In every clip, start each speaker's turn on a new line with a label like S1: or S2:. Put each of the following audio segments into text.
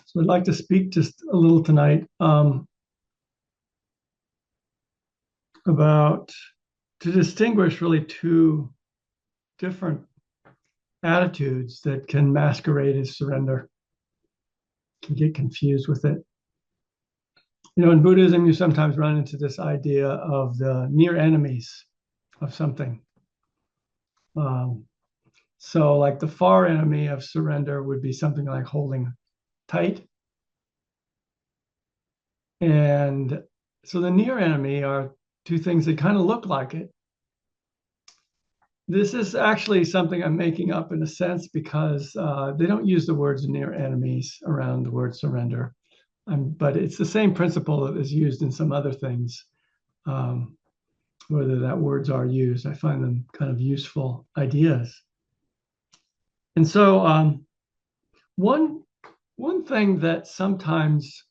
S1: So I'd like to speak just a little tonight about to distinguish really two different attitudes that can masquerade as surrender, can get confused with it. You know, in Buddhism, you sometimes run into this idea of the near enemies of something. Um, so, like the far enemy of surrender would be something like holding tight. And so the near enemy are two things that kind of look like it. This is actually something I'm making up in a sense because they don't use the words near enemies around the word surrender. But it's the same principle that is used in some other things, um, whether that words are used. I find them kind of useful ideas. And so one, one thing that sometimes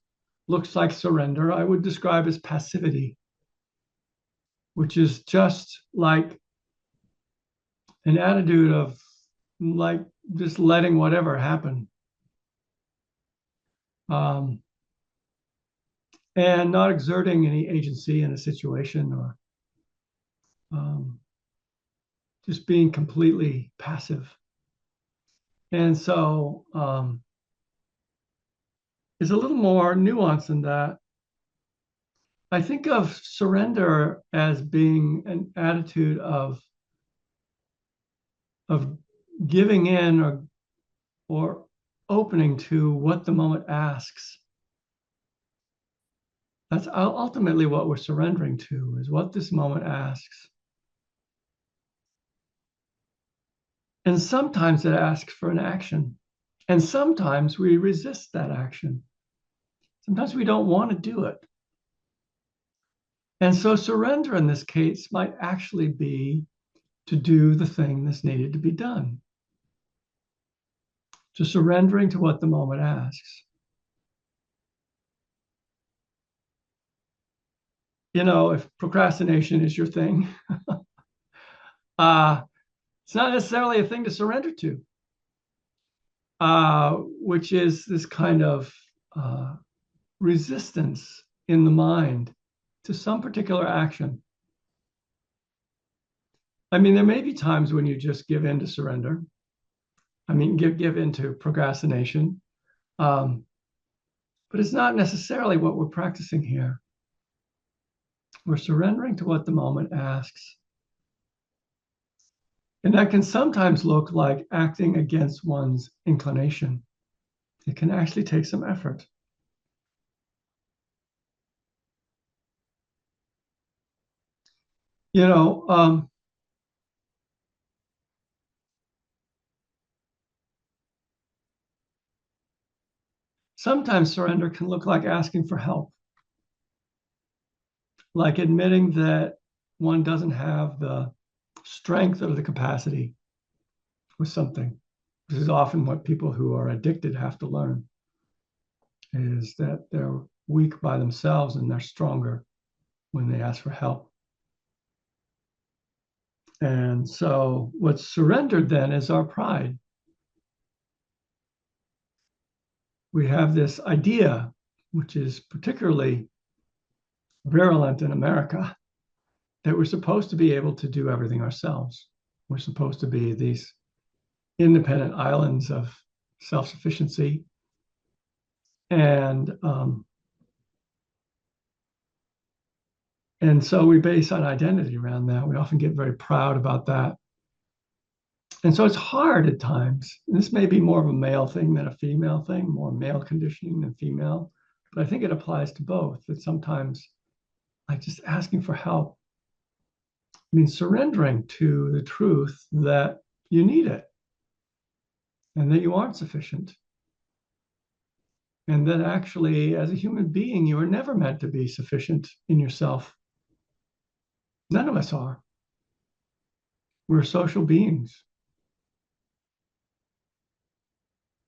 S1: looks like surrender, I would describe as passivity, which is just like an attitude of like just letting whatever happen. Um, and not exerting any agency in a situation or um, just being completely passive. And so it's a little more nuanced than that. I think of surrender as being an attitude of giving in or opening to what the moment asks. That's ultimately what we're surrendering to, is what this moment asks. And sometimes it asks for an action. And sometimes we resist that action. Sometimes we don't want to do it. And so surrender in this case might actually be to do the thing that's needed to be done, to surrendering to what the moment asks. You know, if procrastination is your thing, uh, it's not necessarily a thing to surrender to, which is this kind of uh, resistance in the mind to some particular action. I mean, there may be times when you just give in to surrender. I mean, give in to procrastination. Um, but it's not necessarily what we're practicing here. We're surrendering to what the moment asks. And that can sometimes look like acting against one's inclination. It can actually take some effort. You know, sometimes surrender can look like asking for help, like admitting that one doesn't have the strength or the capacity with something. This is often what people who are addicted have to learn, is that they're weak by themselves and they're stronger when they ask for help. And so what's surrendered then is our pride. We have this idea, which is particularly virulent in America, that we're supposed to be able to do everything ourselves. We're supposed to be these independent islands of self-sufficiency. And and so we base our identity around that. We often get very proud about that. And so it's hard at times. This may be more of a male thing than a female thing, more male conditioning than female, but I think it applies to both. That sometimes, like just asking for help, means surrendering to the truth that you need it and that you aren't sufficient. And that actually, as a human being, you are never meant to be sufficient in yourself. None of us are. We're social beings.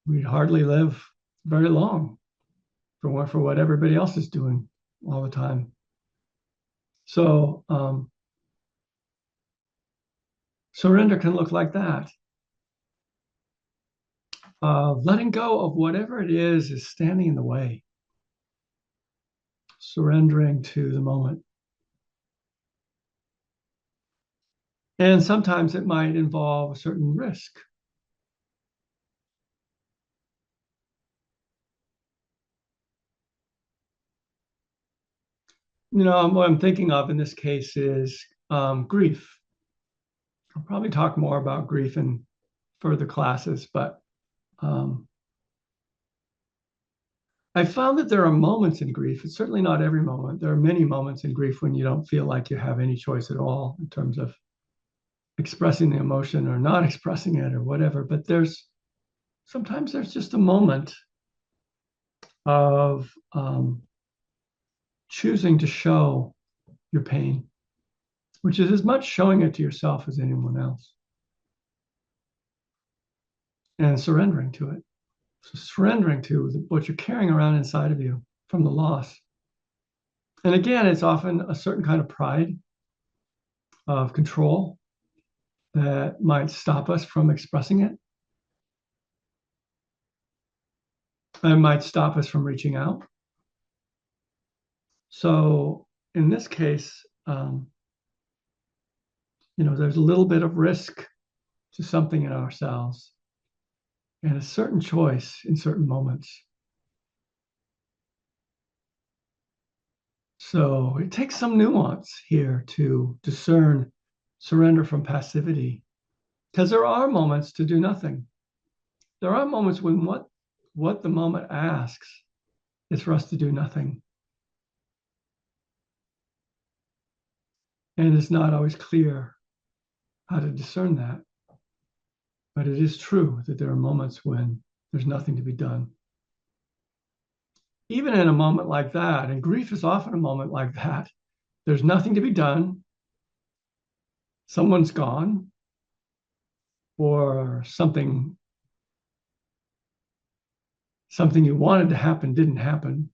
S1: We hardly live very long for what everybody else is doing all the time. So surrender can look like that. letting go of whatever it is standing in the way, surrendering to the moment. And sometimes it might involve a certain risk. What I'm thinking of in this case is grief. I'll probably talk more about grief in further classes, but um, I found that there are moments in grief. It's certainly not every moment. There are many moments in grief when you don't feel like you have any choice at all in terms of expressing the emotion or not expressing it or whatever. But sometimes there's just a moment of choosing to show your pain, which is as much showing it to yourself as anyone else, and surrendering to it. So surrendering to what you're carrying around inside of you from the loss. And again, it's often a certain kind of pride of control that might stop us from expressing it. It might stop us from reaching out. So in this case, there's a little bit of risk to something in ourselves and a certain choice in certain moments. So it takes some nuance here to discern surrender from passivity, because there are moments to do nothing. There are moments when what the moment asks is for us to do nothing. And it's not always clear how to discern that. But it is true that there are moments when there's nothing to be done. Even in a moment like that, and grief is often a moment like that, there's nothing to be done. Someone's gone, or something you wanted to happen didn't happen.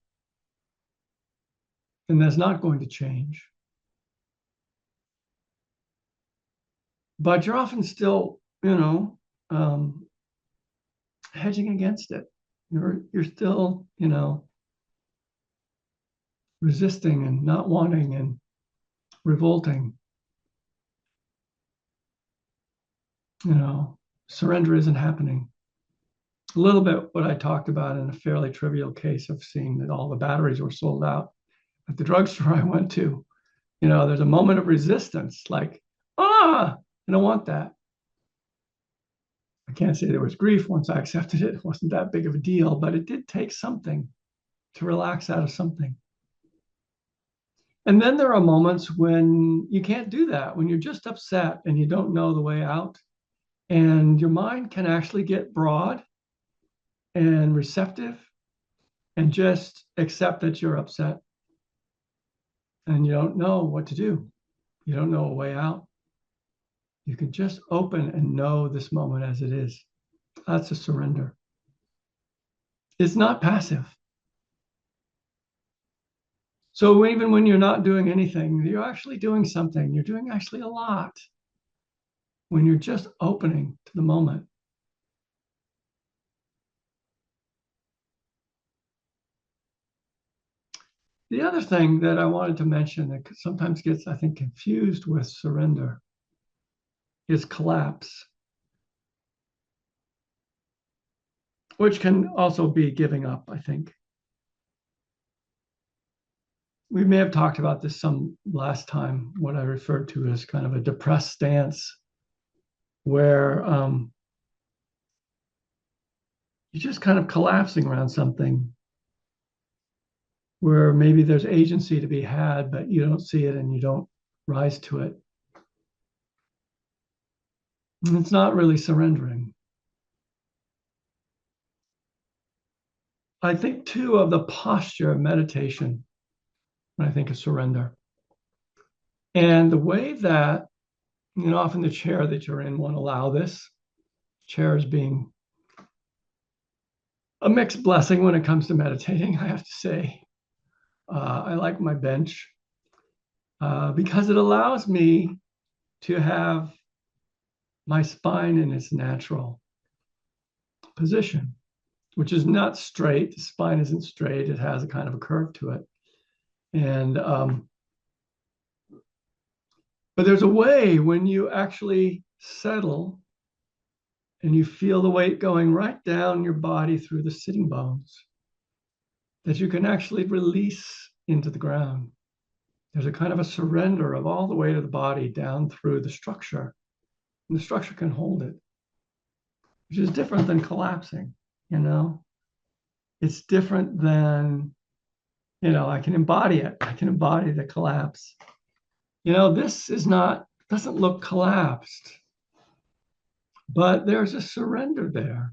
S1: And that's not going to change. But you're often still, hedging against it. You're still, resisting and not wanting and revolting. Surrender isn't happening. A little bit what I talked about in a fairly trivial case of seeing that all the batteries were sold out at the drugstore I went to. There's a moment of resistance, like, I don't want that. I can't say there was grief once I accepted it. It wasn't that big of a deal, but it did take something to relax out of something. And then there are moments when you can't do that, when you're just upset and you don't know the way out. And your mind can actually get broad and receptive and just accept that you're upset and you don't know what to do. You don't know a way out. You can just open and know this moment as it is. That's a surrender. It's not passive. So even when you're not doing anything, you're actually doing something. You're doing actually a lot when you're just opening to the moment. The other thing that I wanted to mention that sometimes gets, I think, confused with surrender is collapse, which can also be giving up, I think. We may have talked about this some last time, what I referred to as kind of a depressed stance, where you're just kind of collapsing around something where maybe there's agency to be had, but you don't see it and you don't rise to it. And it's not really surrendering. I think, too, of the posture of meditation when I think of surrender. And the way that, often the chair that you're in won't allow this. Chairs being a mixed blessing when it comes to meditating, I have to say. I like my bench because it allows me to have my spine in its natural position, which is not straight. The spine isn't straight. It has a kind of a curve to it. And but there's a way when you actually settle and you feel the weight going right down your body through the sitting bones, that you can actually release into the ground. There's a kind of a surrender of all the weight of the body down through the structure. And the structure can hold it, which is different than collapsing, you know? It's different than, I can embody it. I can embody the collapse. This doesn't look collapsed, but there's a surrender there.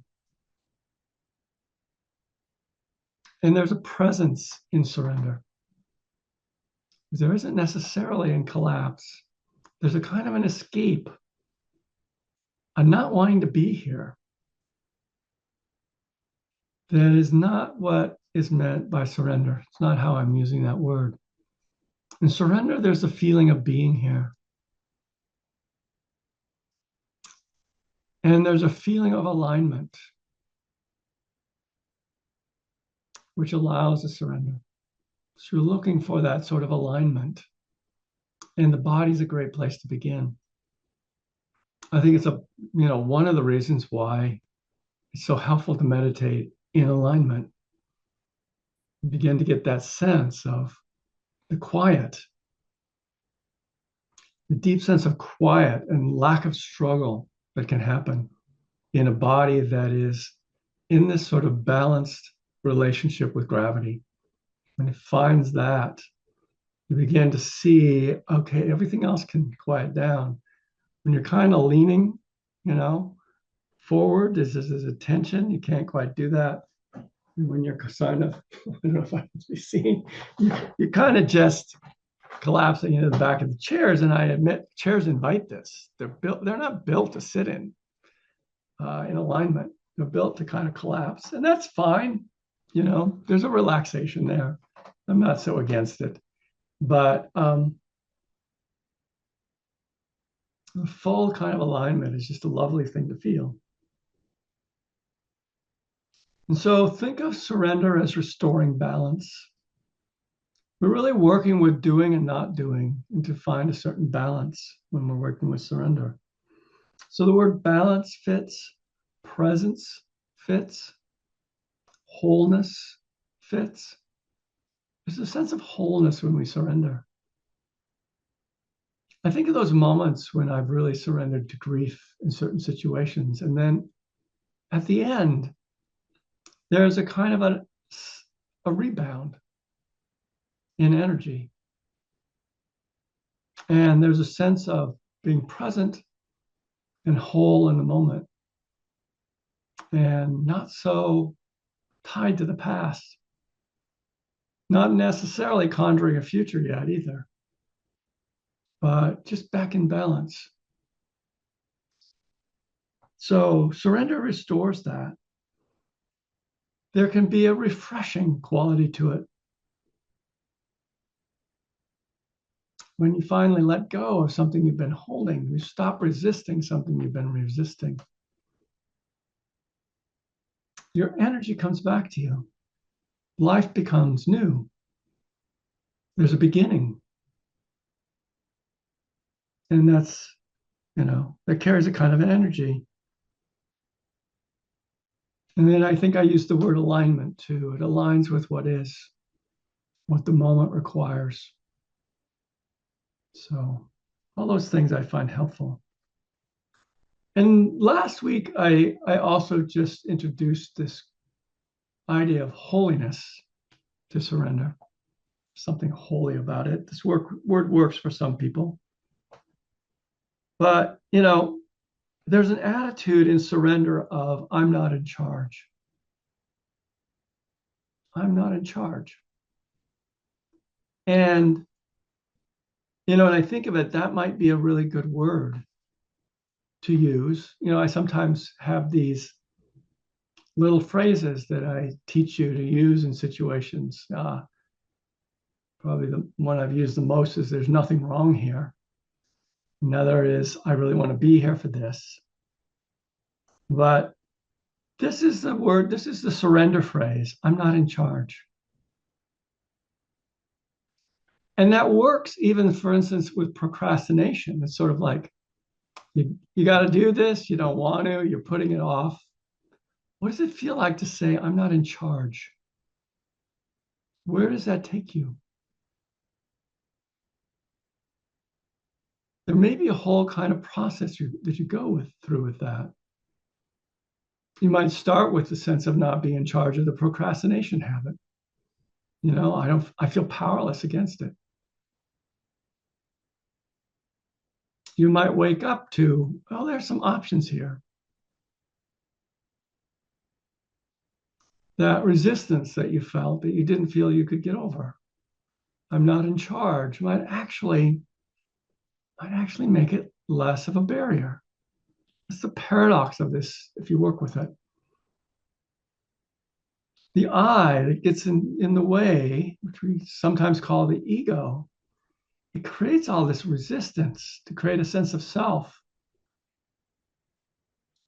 S1: And there's a presence in surrender. There isn't necessarily in collapse. There's a kind of an escape, a not wanting to be here. That is not what is meant by surrender. It's not how I'm using that word. In surrender, there's a feeling of being here. And there's a feeling of alignment, which allows a surrender. So you're looking for that sort of alignment. And the body's a great place to begin. I think it's one of the reasons why it's so helpful to meditate in alignment. You begin to get that sense of the quiet, the deep sense of quiet and lack of struggle that can happen in a body that is in this sort of balanced relationship with gravity. When it finds that, you begin to see, okay, everything else can quiet down. When you're kind of leaning, forward, there's a tension. You can't quite do that. And when you're kind of, I don't know if I can be seen, you kind of just collapsing into the back of the chairs. And I admit, chairs invite this. They're not built to sit in alignment. They're built to kind of collapse, and that's fine. There's a relaxation there. I'm not so against it, but the full kind of alignment is just a lovely thing to feel. And so think of surrender as restoring balance. We're really working with doing and not doing, and to find a certain balance when we're working with surrender. So the word balance fits, presence fits, wholeness fits. There's a sense of wholeness when we surrender. I think of those moments when I've really surrendered to grief in certain situations. And then at the end, there's a kind of a rebound in energy. And there's a sense of being present and whole in the moment, and not so tied to the past, not necessarily conjuring a future yet either, but just back in balance. So surrender restores that. There can be a refreshing quality to it. When you finally let go of something you've been holding, you stop resisting something you've been resisting. Your energy comes back to you. Life becomes new. There's a beginning. And that's, that carries a kind of an energy. And then I think I use the word alignment too. It aligns with what is, what the moment requires. So all those things I find helpful. And last week, I also just introduced this idea of holiness to surrender, something holy about it. This word works for some people. But, there's an attitude in surrender of, I'm not in charge. I'm not in charge. And, when I think of it, that might be a really good word to use. I sometimes have these little phrases that I teach you to use in situations. Probably the one I've used the most is, there's nothing wrong here. Another is, I really want to be here for this. But This is the word, this is the surrender phrase. I'm not in charge. And that works even, for instance, with procrastination. It's sort of like, you got to do this, you don't want to, you're putting it off. What does it feel like to say, I'm not in charge? Where does that take you? There may be a whole kind of process that you go through with that. You might start with the sense of not being in charge of the procrastination habit. I feel powerless against it. You might wake up to, well, there's some options here. That resistance that you felt that you didn't feel you could get over. I'm not in charge might actually make it less of a barrier. It's the paradox of this if you work with it. The I that gets in the way, which we sometimes call the ego, it creates all this resistance to create a sense of self.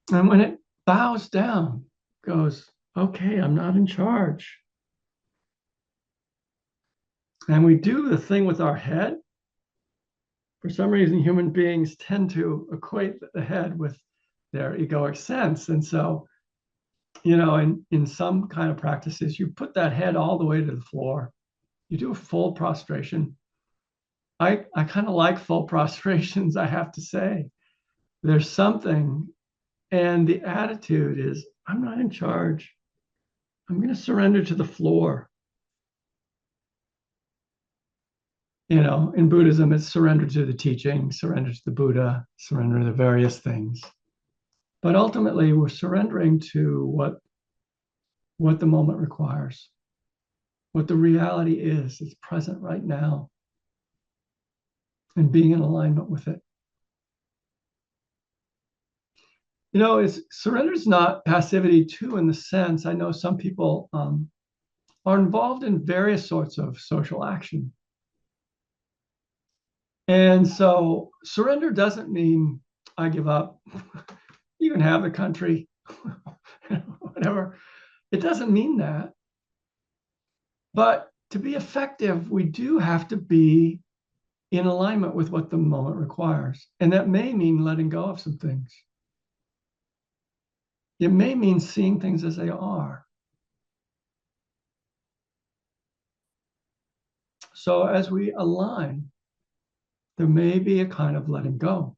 S1: And when it bows down, goes, okay, I'm not in charge. And we do the thing with our head. For some reason, human beings tend to equate the head with their egoic sense. And so, in some kind of practices, you put that head all the way to the floor. You do a full prostration. I kind of like full prostrations, I have to say. There's something, and the attitude is, I'm not in charge. I'm going to surrender to the floor. In Buddhism, it's surrender to the teaching, surrender to the Buddha, surrender to the various things. But ultimately, we're surrendering to what the moment requires, what the reality is that's present right now, and being in alignment with it. Surrender is not passivity too, in the sense, I know some people are involved in various sorts of social action. And so surrender doesn't mean I give up, you can have the country, whatever. It doesn't mean that. But to be effective, we do have to be in alignment with what the moment requires. And that may mean letting go of some things. It may mean seeing things as they are. So as we align, there may be a kind of letting go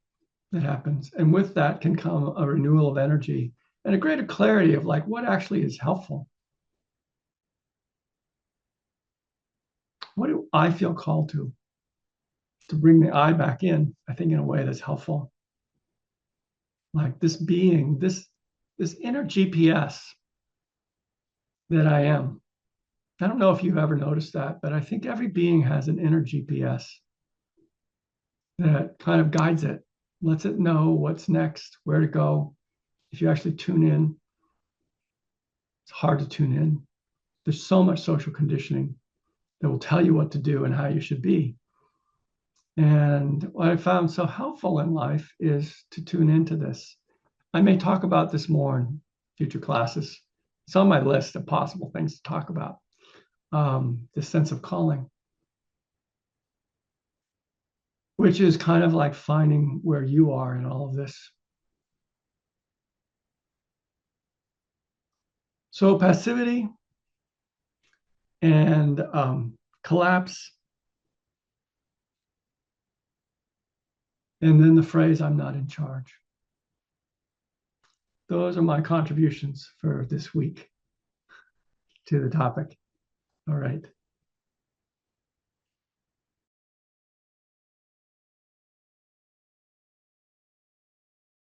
S1: that happens. And with that can come a renewal of energy and a greater clarity of like what actually is helpful. What do I feel called to bring the I back in, I think in a way that's helpful. Like this being, this inner GPS that I am. I don't know if you've ever noticed that, but I think every being has an inner GPS that kind of guides it, lets it know what's next, where to go. If you actually tune in, it's hard to tune in. There's so much social conditioning that will tell you what to do and how you should be. And what I found so helpful in life is to tune into this. I may talk about this more in future classes. It's on my list of possible things to talk about. This sense of calling, which is kind of like finding where you are in all of this. So passivity and collapse. And then the phrase, I'm not in charge. Those are my contributions for this week to the topic. All right.